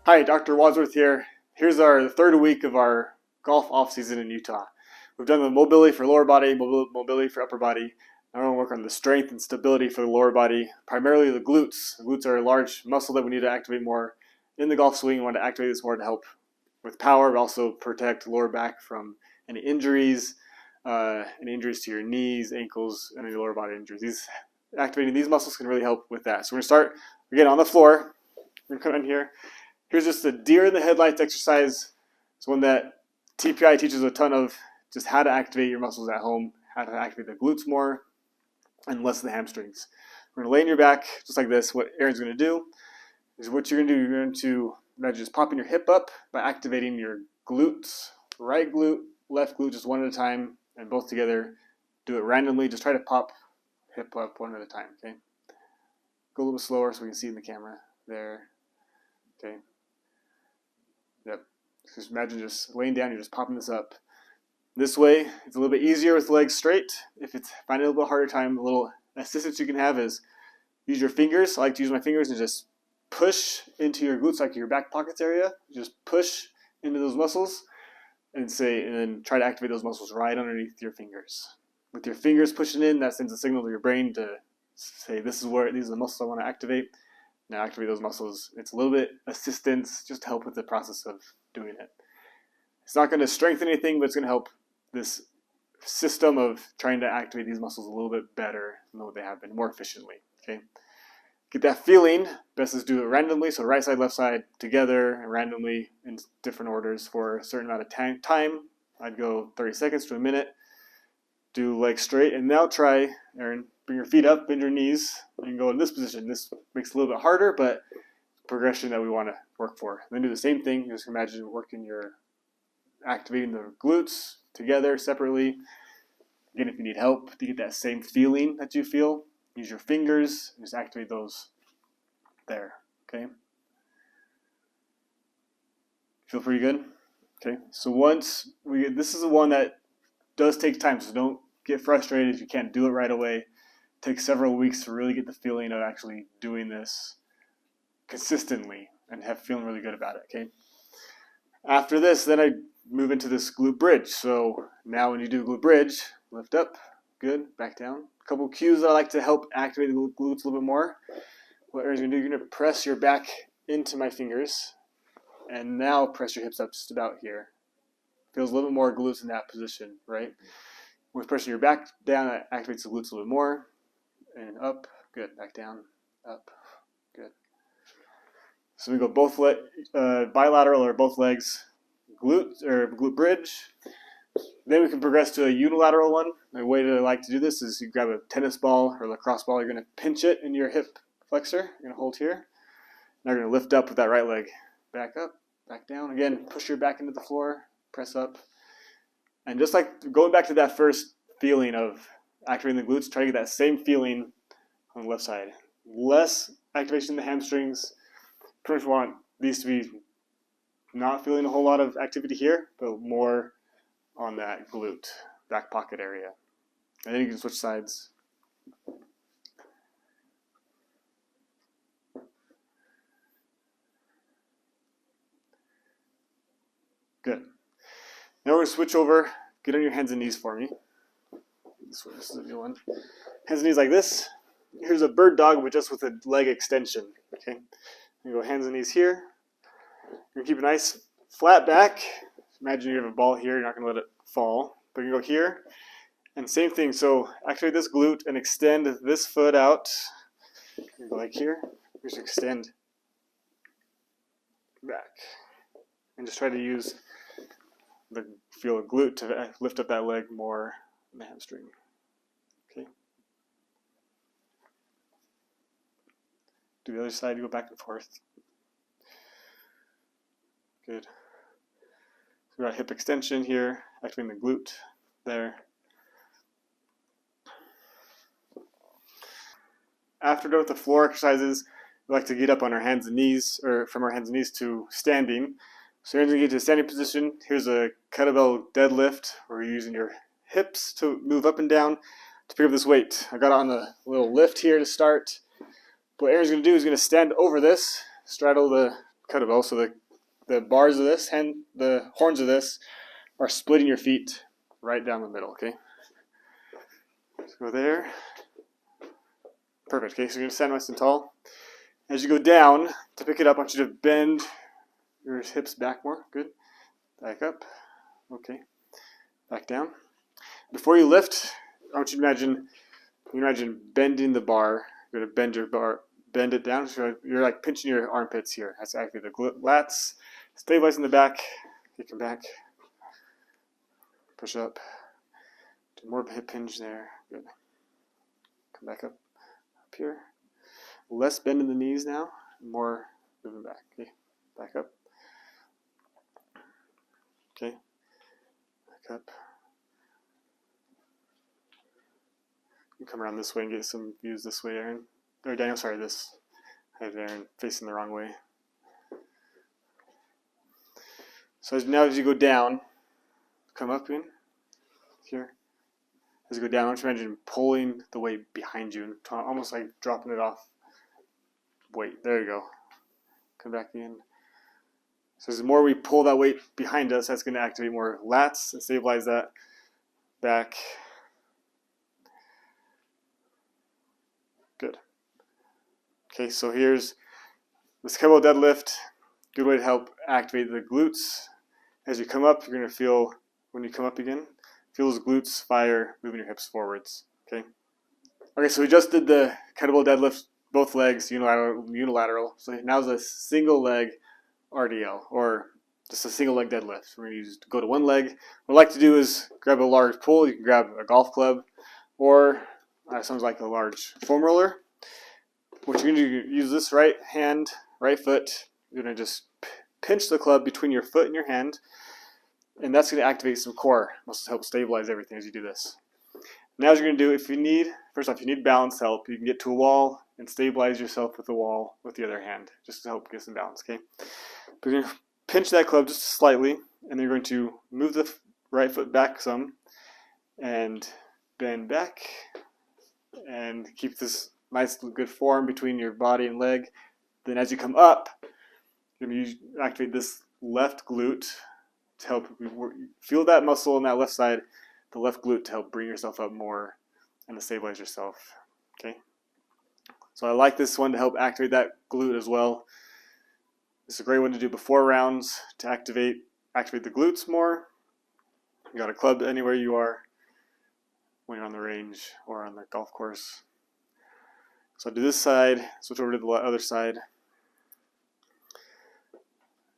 Hi, Dr. Wadsworth here. Here's our third week of our golf off-season in Utah. We've done the mobility for lower body, mobility for upper body. Now we're going to work on the strength and stability for the lower body, primarily the glutes. The glutes are a large muscle that we need to activate more in the golf swing. We want to activate this more to help with power, but also protect lower back from any injuries to your knees, ankles, and any lower body injuries. Activating these muscles can really help with that. So we're going to start, again, on the floor. We're going to come in here. Here's just a deer in the headlights exercise. It's one that TPI teaches a ton of, just how to activate your muscles at home, how to activate the glutes more, and less of the hamstrings. We're going to lay on your back just like this. What Aaron's going to do is what you're going to do, you're going to imagine just popping your hip up by activating your glutes, right glute, left glute, just one at a time, and both together. Do it randomly. Just try to pop hip up one at a time, okay? Go a little bit slower so we can see in the camera. There. Okay. Yep. Just imagine just laying down, you're just popping this up. This way, it's a little bit easier with the legs straight. If it's finding a little bit harder time, a little assistance you can have is use your fingers. I like to use my fingers and just push into your glutes, like your back pockets area. Just push into those muscles and then try to activate those muscles right underneath your fingers. With your fingers pushing in, that sends a signal to your brain to say, these are the muscles I want to activate. Now activate those muscles. It's a little bit assistance just to help with the process of doing it. It's not going to strengthen anything, but it's going to help this system of trying to activate these muscles a little bit better than what they have been, more efficiently. Okay. Get that feeling. Best is do it randomly, so right side, left side together, and randomly in different orders for a certain amount of time. I'd go 30 seconds to a minute. Do legs straight, and now try, Aaron, bring your feet up, bend your knees, and go in this position. This makes it a little bit harder, but progression that we want to work for. Then do the same thing. Just imagine activating the glutes together, separately. Again, if you need help to get that same feeling that you feel, use your fingers and just activate those there, okay? Feel pretty good? Okay, so this is the one that does take time, so don't get frustrated if you can't do it right away. It takes several weeks to really get the feeling of actually doing this consistently and feeling really good about it, okay? After this, then I move into this glute bridge. So now when you do glute bridge, lift up, good, back down. A couple cues that I like to help activate the glutes a little bit more. What Aaron's going to do, you're going to press your back into my fingers, and now press your hips up just about here. Feels a little bit more glutes in that position, right? With pressing your back down, that activates the glutes a little bit more. And up, good, back down, up, good. So we go both bilateral or both legs, glute bridge. Then we can progress to a unilateral one. The way that I like to do this is you grab a tennis ball or lacrosse ball. You're going to pinch it in your hip flexor. You're going to hold here. Now you're going to lift up with that right leg. Back up, back down. Again, push your back into the floor, press up. And just like going back to that first feeling of activating the glutes, try to get that same feeling on the left side. Less activation in the hamstrings. Pretty much want these to be not feeling a whole lot of activity here, but more on that glute, back pocket area. And then you can switch sides. Good. Now we're going to switch over. Get on your hands and knees for me. This is a new one. Hands and knees like this. Here's a bird dog, but just with a leg extension. Okay. You go hands and knees here. You're going to keep a nice flat back. Imagine you have a ball here. You're not going to let it fall. But you can go here. And same thing. So activate this glute and extend this foot out. You go like here. Just extend back. And just try to use feel a glute to lift up that leg more in the hamstring. Okay. Do the other side, you go back and forth. Good. So we got hip extension here, activating the glute there. After done with the floor exercises, we like to get up on our hands and knees, or from our hands and knees to standing. So you're going to get to a standing position. Here's a kettlebell deadlift where you're using your hips to move up and down to pick up this weight. I got on a little lift here to start. What Aaron's going to do is going to stand over this, straddle the kettlebell. So the bars of this, the horns of this, are splitting your feet right down the middle, okay? So go there. Perfect, okay, so you're gonna stand nice and tall. As you go down, to pick it up, I want you to bend your hips back more, good. Back up, okay. Back down. Before you lift, I want you to imagine bending the bar. You're gonna bend your bar, bend it down. So you're like pinching your armpits here. That's actually the lats. Stabilize in the back, kick them back. Push up. Do more hip hinge there. Good. Come back up here. Less bend in the knees now. More moving back. Okay. Back up. Okay. Back up. You come around this way and get some views this way, Aaron. Or Daniel, sorry, this. I have Aaron facing the wrong way. So now as you go down, come up in here. As you go down, I want you to imagine pulling the weight behind you, and almost like dropping it off. Weight, there you go. Come back in. So the more we pull that weight behind us, that's going to activate more lats and stabilize that back. Good. Okay, so here's this kettlebell deadlift. Good way to help activate the glutes. As you come up, you're going to feel, when you come up again, feel those glutes fire, moving your hips forwards. Okay. Okay, so we just did the kettlebell deadlift, both legs, unilateral. So now it's a single leg RDL, or just a single leg deadlift. We're going to go to one leg. What I like to do is grab a large pull. You can grab a golf club, or sounds like a large foam roller. What you're going to do, use this right hand, right foot. You're going to just pinch the club between your foot and your hand, and that's going to activate some core. Must help stabilize everything as you do this. Now, as you're going to do, if you need, first off, you need balance help. You can get to a wall and stabilize yourself with the wall with the other hand, just to help get some balance. Okay. But you're going to pinch that club just slightly, and then you're going to move the right foot back some, and bend back, and keep this nice, good form between your body and leg. Then, as you come up, you're going to activate this left glute to help feel that muscle on that left side, the left glute, to help bring yourself up more and to stabilize yourself. Okay. So I like this one to help activate that glute as well. It's a great one to do before rounds to activate the glutes more. You got a club anywhere you are when you're on the range or on the golf course. So do this side, switch over to the other side.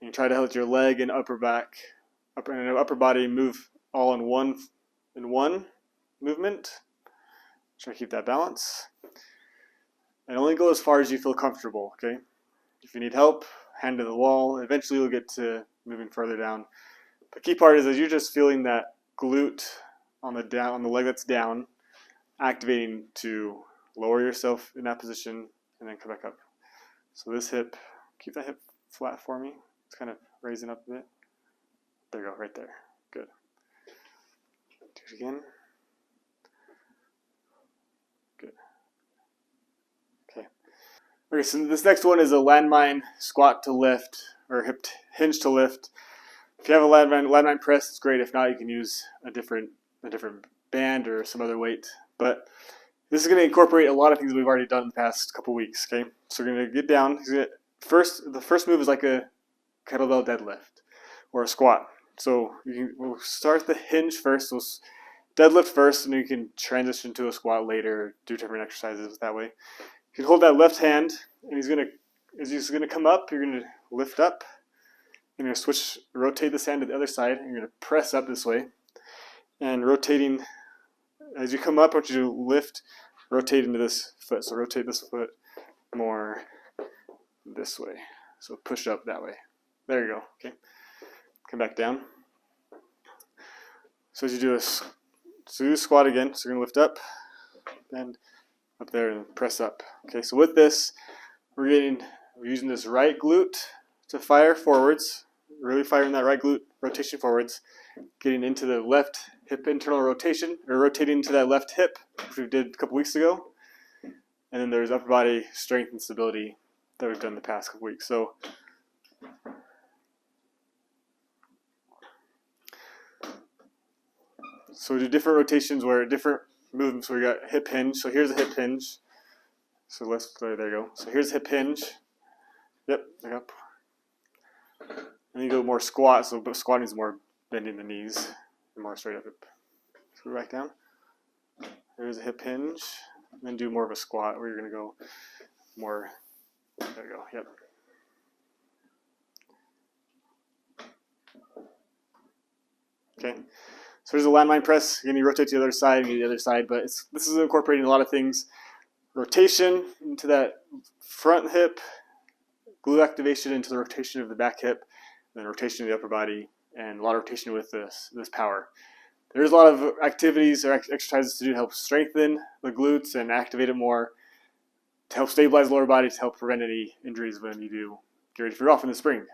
And you try to let your leg and upper body move all in one movement. Try to keep that balance. And only go as far as you feel comfortable, okay? If you need help, hand to the wall. Eventually you'll get to moving further down. The key part is that you're just feeling that glute on the leg that's down, activating to lower yourself in that position and then come back up. So this hip, keep that hip flat for me. It's kind of raising up a bit. There you go, right there. Good. Do it again. Good. Okay. Okay, so this next one is a landmine squat to lift, or hip hinge to lift. If you have a landmine press, it's great. If not, you can use a different band or some other weight. But this is going to incorporate a lot of things we've already done in the past couple weeks. Okay, so we're going to get down. The first move is like a kettlebell deadlift or a squat. So we'll start the hinge first. We'll deadlift first, and then you can transition to a squat later. Do different exercises that way. You can hold that left hand, and as he's going to come up, you're going to lift up. You're going to rotate this hand to the other side, and you're going to press up this way. And rotating, as you come up, I want you to lift, rotate into this foot. So rotate this foot more this way. So push up that way. There you go. Okay. Come back down. So as you do this, so do squat again. So you're going to lift up, bend up there, and press up. Okay. So with this, we're using this right glute to fire forwards. Really firing that right glute rotation forwards, getting into the left hip internal rotation, or rotating into that left hip, which we did a couple weeks ago. And then there's upper body strength and stability that we've done the past couple weeks. So So we do different rotations where different movements. So we got hip hinge. So here's a hip hinge. So there you go. So here's hip hinge. Yep, up. And you go more squat. So squatting is more bending the knees, and more straight up. Screw back down. There's a hip hinge. And then do more of a squat where you're going to go more. There you go. Yep. Okay. So there's a landmine press. Again, you rotate to the other side, you do the other side, but this is incorporating a lot of things. Rotation into that front hip, glute activation into the rotation of the back hip, then rotation of the upper body, and a lot of rotation with this power. There's a lot of activities or exercises to do to help strengthen the glutes and activate it more, to help stabilize the lower body, to help prevent any injuries when you do get ready for golf in the spring.